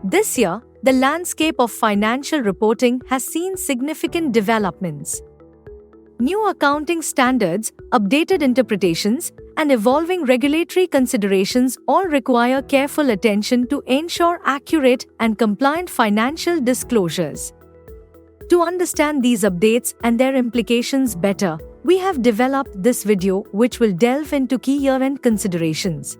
This year, the landscape of financial reporting has seen significant developments. New accounting standards, updated interpretations, and evolving regulatory considerations all require careful attention to ensure accurate and compliant financial disclosures. To understand these updates and their implications better, we have developed this video which will delve into key year-end considerations.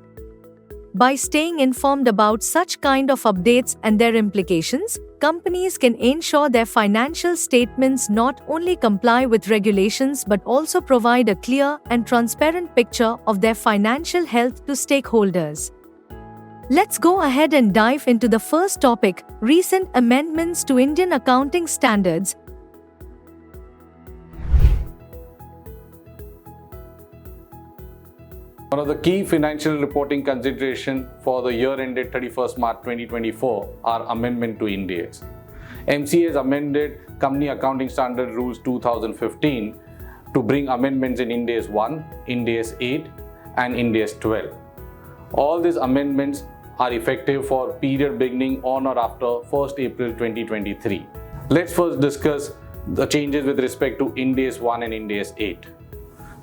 By staying informed about such kind of updates and their implications, companies can ensure their financial statements not only comply with regulations but also provide a clear and transparent picture of their financial health to stakeholders. Let's go ahead and dive into the first topic, recent amendments to Indian accounting standards. One of the key financial reporting consideration for the year ended 31st March 2024 are amendment to Ind AS. MCA has amended Company Accounting Standard Rules 2015 to bring amendments in Ind AS 1, Ind AS 8 and Ind AS 12. All these amendments are effective for period beginning on or after 1st April 2023. Let's first discuss the changes with respect to Ind AS 1 and Ind AS 8.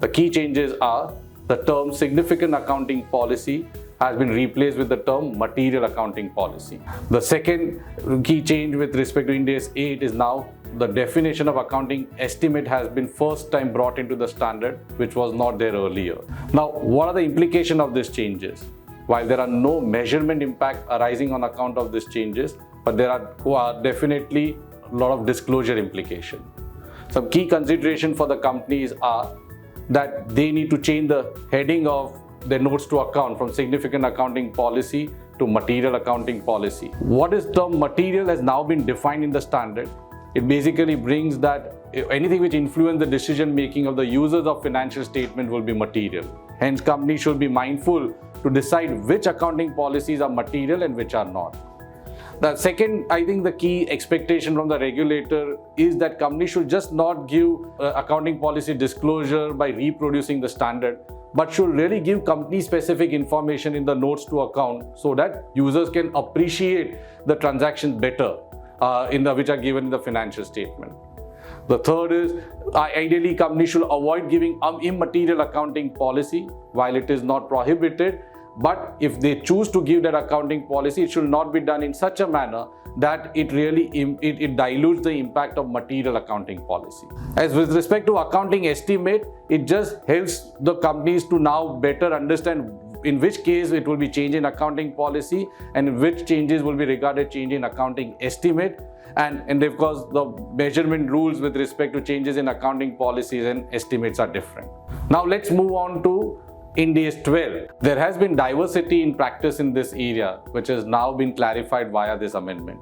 The key changes are the term significant accounting policy has been replaced with the term material accounting policy. The second key change with respect to Ind AS 8 is now the definition of accounting estimate has been first time brought into the standard, which was not there earlier. Now, what are the implications of these changes? While there are no measurement impact arising on account of these changes, but there are definitely a lot of disclosure implication. Some key consideration for the companies are that they need to change the heading of their notes to account from significant accounting policy to material accounting policy. What is term material has now been defined in the standard. It basically brings that anything which influence the decision making of the users of financial statement will be material. Hence, companies should be mindful to decide which accounting policies are material and which are not. The second, I think the key expectation from the regulator is that companies should just not give accounting policy disclosure by reproducing the standard, but should really give company-specific information in the notes to account so that users can appreciate the transactions better which are given in the financial statement. The third is, ideally companies should avoid giving immaterial accounting policy while it is not prohibited. But if they choose to give that accounting policy, it should not be done in such a manner that it really it dilutes the impact of material accounting policy. As with respect to accounting estimate, it just helps the companies to now better understand in which case it will be change in accounting policy and in which changes will be regarded change in accounting estimate. And of course, the measurement rules with respect to changes in accounting policies and estimates are different. Now let's move on to Ind AS 12. There has been diversity in practice in this area, which has now been clarified via this amendment.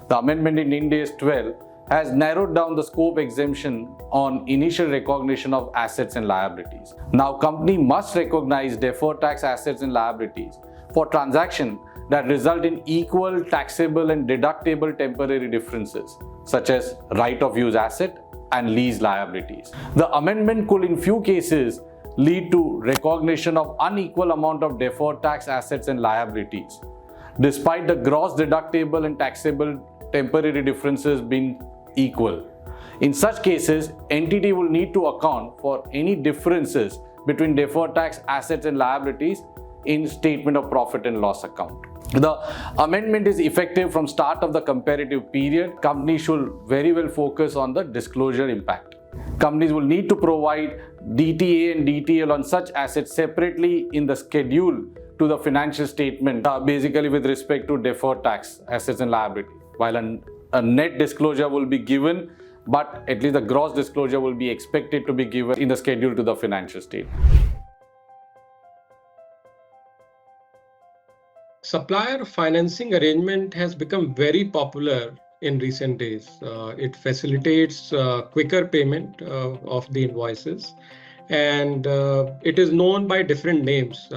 The amendment in Ind AS 12 has narrowed down the scope exemption on initial recognition of assets and liabilities. Now, company must recognize deferred tax assets and liabilities for transactions that result in equal taxable and deductible temporary differences, such as right of use asset and lease liabilities. The amendment could, in few cases, lead to recognition of unequal amount of deferred tax assets and liabilities, despite the gross deductible and taxable temporary differences being equal. In such cases, entity will need to account for any differences between deferred tax assets and liabilities in statement of profit and loss account. The amendment is effective from start of the comparative period. Companies should very well focus on the disclosure impact. Companies will need to provide DTA and DTL on such assets separately in the schedule to the financial statement, basically with respect to deferred tax assets and liability. While a net disclosure will be given, but at least the gross disclosure will be expected to be given in the schedule to the financial statement. Supplier financing arrangement has become very popular in recent days. It facilitates quicker payment of the invoices, and it is known by different names.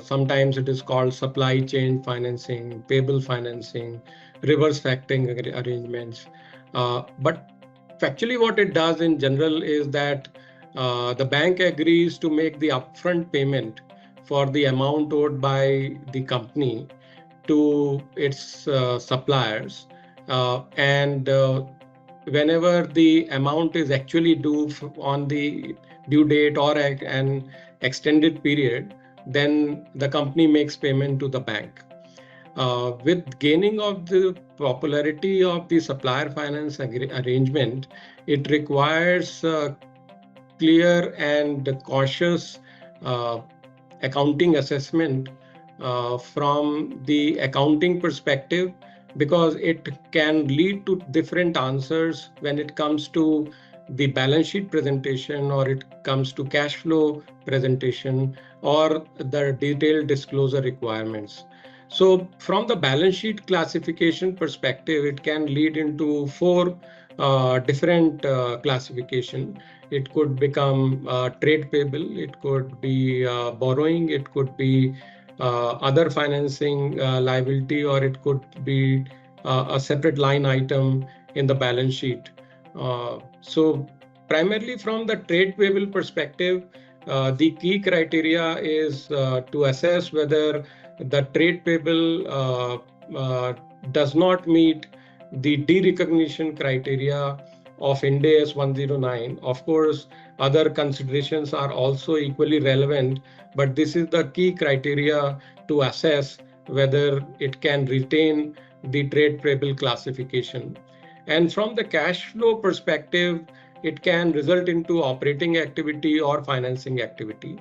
Sometimes it is called supply chain financing, payable financing, reverse factoring arrangements. But factually what it does in general is that the bank agrees to make the upfront payment for the amount owed by the company to its suppliers, and whenever the amount is actually due on the due date or an extended period, then the company makes payment to the bank. With gaining of the popularity of the supplier finance arrangement, it requires clear and cautious accounting assessment from the accounting perspective, because it can lead to different answers when it comes to the balance sheet presentation, or it comes to cash flow presentation, or the detailed disclosure requirements. So from the balance sheet classification perspective, it can lead into four different classification. It could become trade payable, it could be borrowing, it could be other financing liability, or it could be a separate line item in the balance sheet. So primarily from the trade payable perspective, the key criteria is to assess whether the trade payable does not meet the derecognition criteria of Ind AS 109. Of course, other considerations are also equally relevant, but this is the key criteria to assess whether it can retain the trade payable classification. And from the cash flow perspective, it can result into operating activity or financing activity.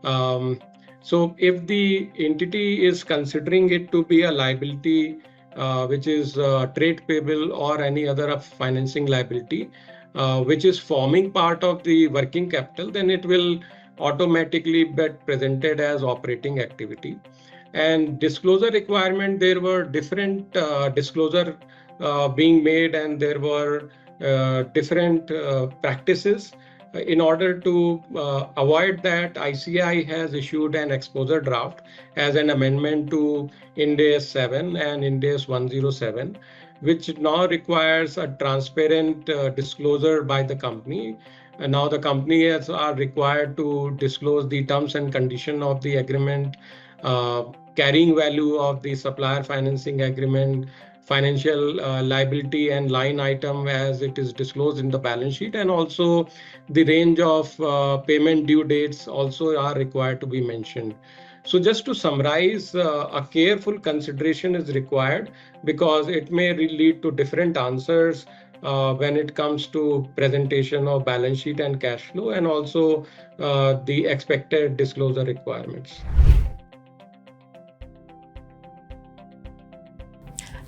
So if the entity is considering it to be a liability, which is trade payable or any other financing liability, which is forming part of the working capital, then it will automatically be presented as operating activity. And disclosure requirement, there were different disclosure being made, and there were different practices. In order to avoid that, ICI has issued an exposure draft as an amendment to Ind AS 7 and Ind AS 107, which now requires a transparent disclosure by the company. And now the companies are required to disclose the terms and condition of the agreement, carrying value of the supplier financing agreement, financial liability and line item as it is disclosed in the balance sheet, and also the range of payment due dates also are required to be mentioned. So just to summarize, a careful consideration is required, because it may lead to different answers when it comes to presentation of balance sheet and cash flow, and also the expected disclosure requirements.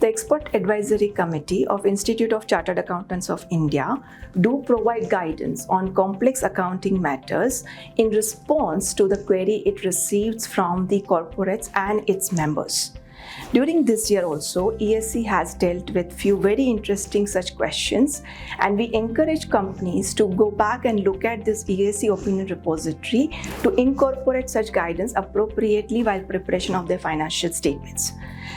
The Expert Advisory Committee of Institute of Chartered Accountants of India do provide guidance on complex accounting matters in response to the query it receives from the corporates and its members. During this year also, ESC has dealt with few very interesting such questions, and we encourage companies to go back and look at this ESC opinion repository to incorporate such guidance appropriately while preparation of their financial statements.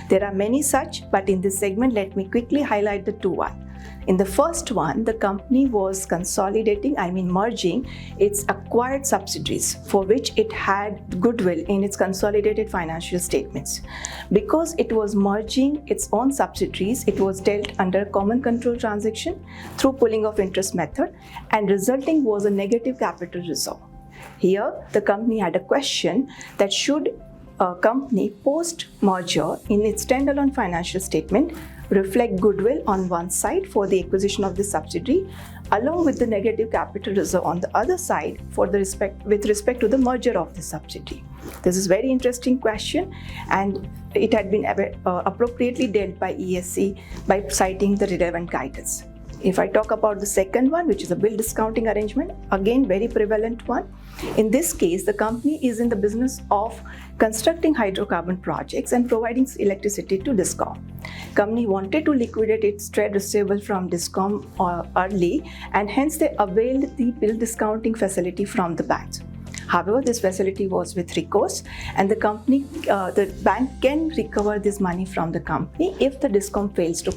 There are many such, but in this segment, let me quickly highlight the two. In the first one, the company was merging its acquired subsidiaries, for which it had goodwill in its consolidated financial statements. Because it was merging its own subsidiaries, it was dealt under common control transaction through pooling of interest method, and resulting was a negative capital reserve. Here, the company had a question that should a company post-merger in its standalone financial statement reflect goodwill on one side for the acquisition of the subsidiary, along with the negative capital reserve on the other side with respect to the merger of the subsidiary. This is a very interesting question, and it had been appropriately dealt by ESC by citing the relevant guidance. If I talk about the second one, which is a bill discounting arrangement, again very prevalent one. In this case, the company is in the business of constructing hydrocarbon projects and providing electricity to DISCOM. Company wanted to liquidate its trade receivable from DISCOM early, and hence they availed the bill discounting facility from the banks. However, this facility was with recourse, and the bank can recover this money from the company if the DISCOM fails to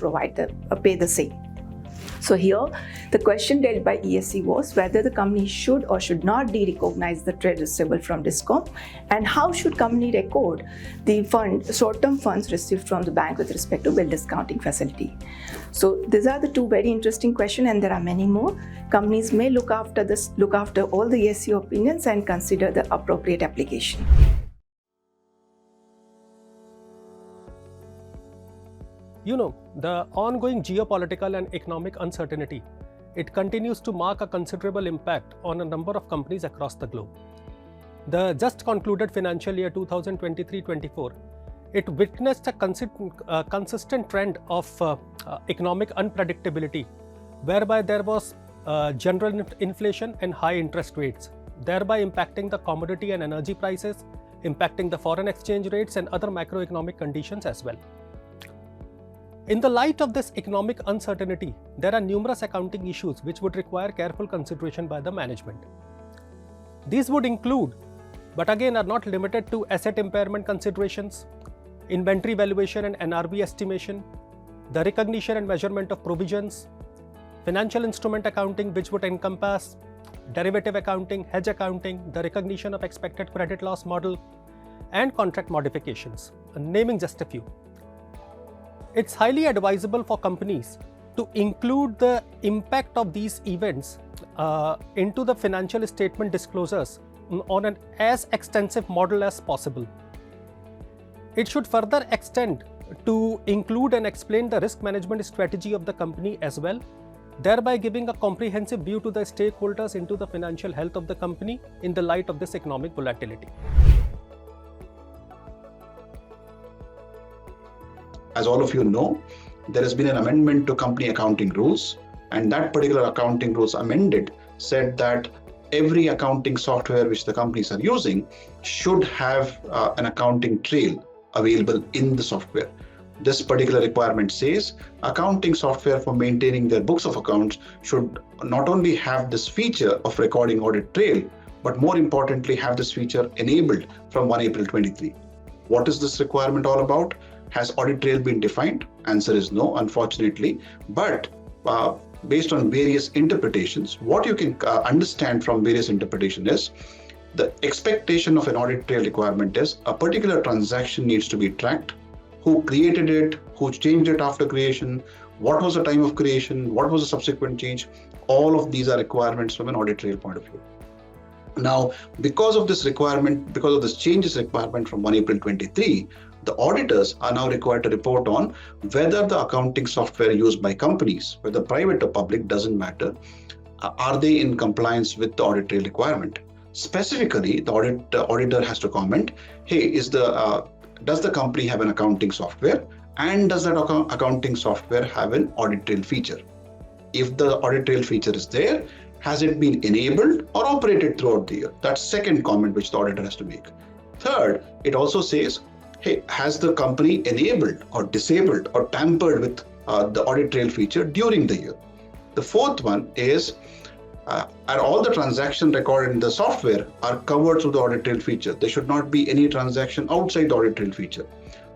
pay the same. So here, the question dealt by ESC was whether the company should or should not de-recognize the trade receivable from DISCOM, and how should company record the short-term funds received from the bank with respect to bill discounting facility. So these are the two very interesting questions, and there are many more. Companies may look after all the ESC opinions and consider the appropriate application. The ongoing geopolitical and economic uncertainty, it continues to mark a considerable impact on a number of companies across the globe. The just concluded financial year 2023-24, it witnessed a consistent trend of economic unpredictability, whereby there was general inflation and high interest rates, thereby impacting the commodity and energy prices, impacting the foreign exchange rates and other macroeconomic conditions as well. In the light of this economic uncertainty, there are numerous accounting issues which would require careful consideration by the management. These would include, but again are not limited to, asset impairment considerations, inventory valuation and NRV estimation, the recognition and measurement of provisions, financial instrument accounting, which would encompass derivative accounting, hedge accounting, the recognition of expected credit loss model, and contract modifications, naming just a few. It's highly advisable for companies to include the impact of these events into the financial statement disclosures on an as extensive model as possible. It should further extend to include and explain the risk management strategy of the company as well, thereby giving a comprehensive view to the stakeholders into the financial health of the company in the light of this economic volatility. As all of you know, there has been an amendment to company accounting rules, and that particular accounting rules amended said that every accounting software which the companies are using should have an accounting trail available in the software. This particular requirement says accounting software for maintaining their books of accounts should not only have this feature of recording audit trail, but more importantly have this feature enabled from 1 April 23. What is this requirement all about? Has audit trail been defined? Answer is no, unfortunately. But based on various interpretations, what you can understand from various interpretations is the expectation of an audit trail requirement is a particular transaction needs to be tracked. Who created it? Who changed it after creation? What was the time of creation? What was the subsequent change? All of these are requirements from an audit trail point of view. Now, because of this requirement, because of this changes requirement from 1 April 23, the auditors are now required to report on whether the accounting software used by companies, whether private or public, doesn't matter, are they in compliance with the audit trail requirement. Specifically, the auditor has to comment, hey, does the company have an accounting software, and does that accounting software have an audit trail feature? If the audit trail feature is there, has it been enabled or operated throughout the year? That's second comment which the auditor has to make. Third, it also says, hey, has the company enabled or disabled or tampered with the audit trail feature during the year? The fourth one is, are all the transactions recorded in the software are covered through the audit trail feature? There should not be any transaction outside the audit trail feature.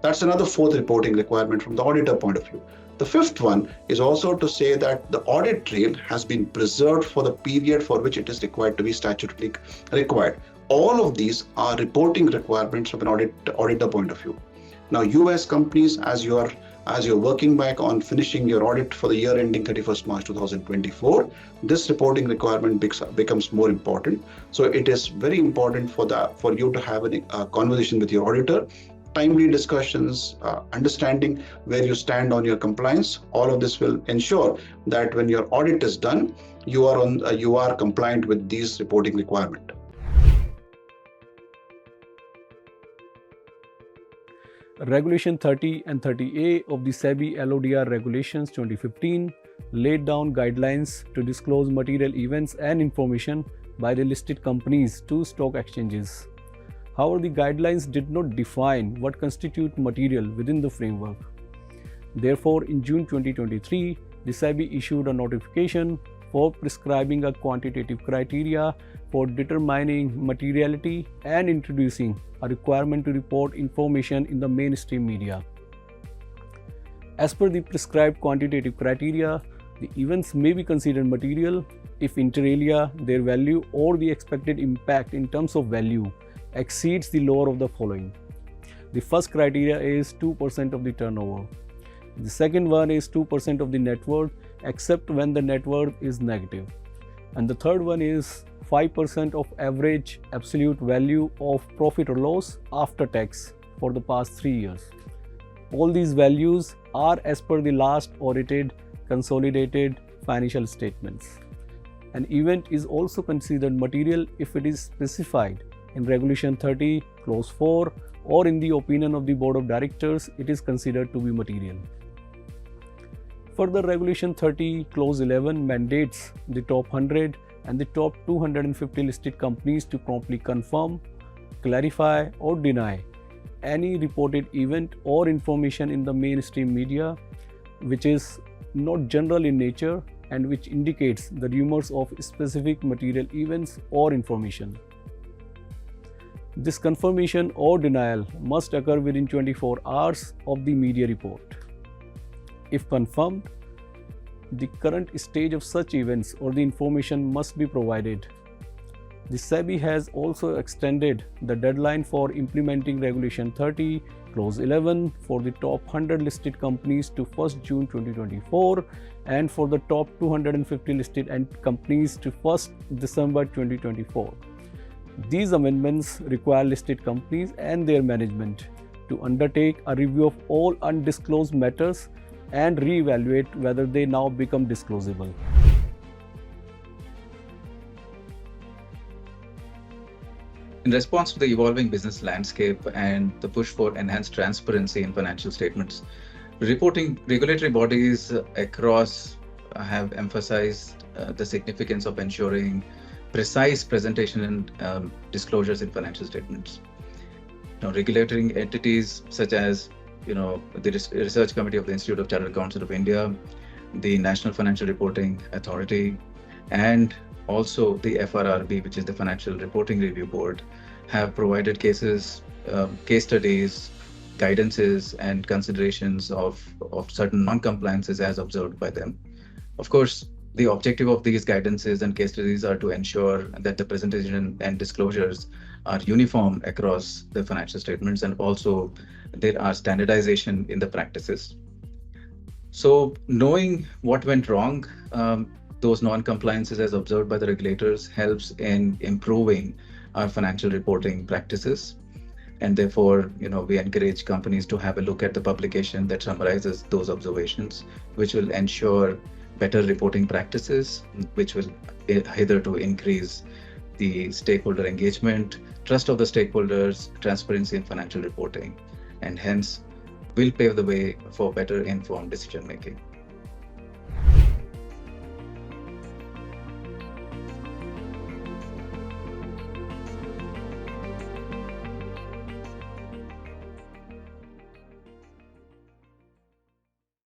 That's another fourth reporting requirement from the auditor point of view. The fifth one is also to say that the audit trail has been preserved for the period for which it is required to be statutorily required. All of these are reporting requirements from an auditor point of view. Now, you as companies, as you're working back on finishing your audit for the year ending 31st March 2024, this reporting requirement becomes more important. So it is very important for you to have a conversation with your auditor, timely discussions, understanding where you stand on your compliance. All of this will ensure that when your audit is done, you are compliant with these reporting requirements. Regulation 30 and 30A of the SEBI LODR Regulations 2015 laid down guidelines to disclose material events and information by the listed companies to stock exchanges. However, the guidelines did not define what constitutes material within the framework. Therefore, in June 2023, the SEBI issued a notification for prescribing a quantitative criteria for determining materiality and introducing a requirement to report information in the mainstream media. As per the prescribed quantitative criteria, The events may be considered material if inter alia their value or the expected impact in terms of value exceeds the lower of the following. The first criteria is 2% of the turnover. The second one is 2% of the net worth except when the net worth is negative. And the third one is 5% of average absolute value of profit or loss after tax for the past 3 years. All these values are as per the last audited consolidated financial statements. An event is also considered material if it is specified in Regulation 30 Clause 4 or in the opinion of the Board of Directors it is considered to be material. Further, Regulation 30 Clause 11 mandates the top 100 and the top 250 listed companies to promptly confirm, clarify or deny any reported event or information in the mainstream media which is not general in nature and which indicates the rumors of specific material events or information. This confirmation or denial must occur within 24 hours of the media report. If confirmed, the current stage of such events or the information must be provided. The SEBI has also extended the deadline for implementing Regulation 30 Clause 11 for the top 100 listed companies to 1st June 2024 and for the top 250 listed companies to 1st December 2024. These amendments require listed companies and their management to undertake a review of all undisclosed matters and re-evaluate whether they now become disclosable. In response to the evolving business landscape and the push for enhanced transparency in financial statements, regulatory bodies across have emphasized the significance of ensuring precise presentation and disclosures in financial statements. Now, regulatory entities such as the Research Committee of the Institute of Chartered Accountants of India, the National Financial Reporting Authority, and also the FRRB, which is the Financial Reporting Review Board, have provided case studies, guidances, and considerations of certain non-compliances as observed by them. Of course, the objective of these guidances and case studies are to ensure that the presentation and disclosures are uniform across the financial statements, and also there are standardization in the practices. So knowing what went wrong, those non-compliances as observed by the regulators helps in improving our financial reporting practices. And therefore, we encourage companies to have a look at the publication that summarizes those observations, which will ensure better reporting practices, which will hitherto increase the stakeholder engagement, trust of the stakeholders, transparency in financial reporting, and hence will pave the way for better informed decision making.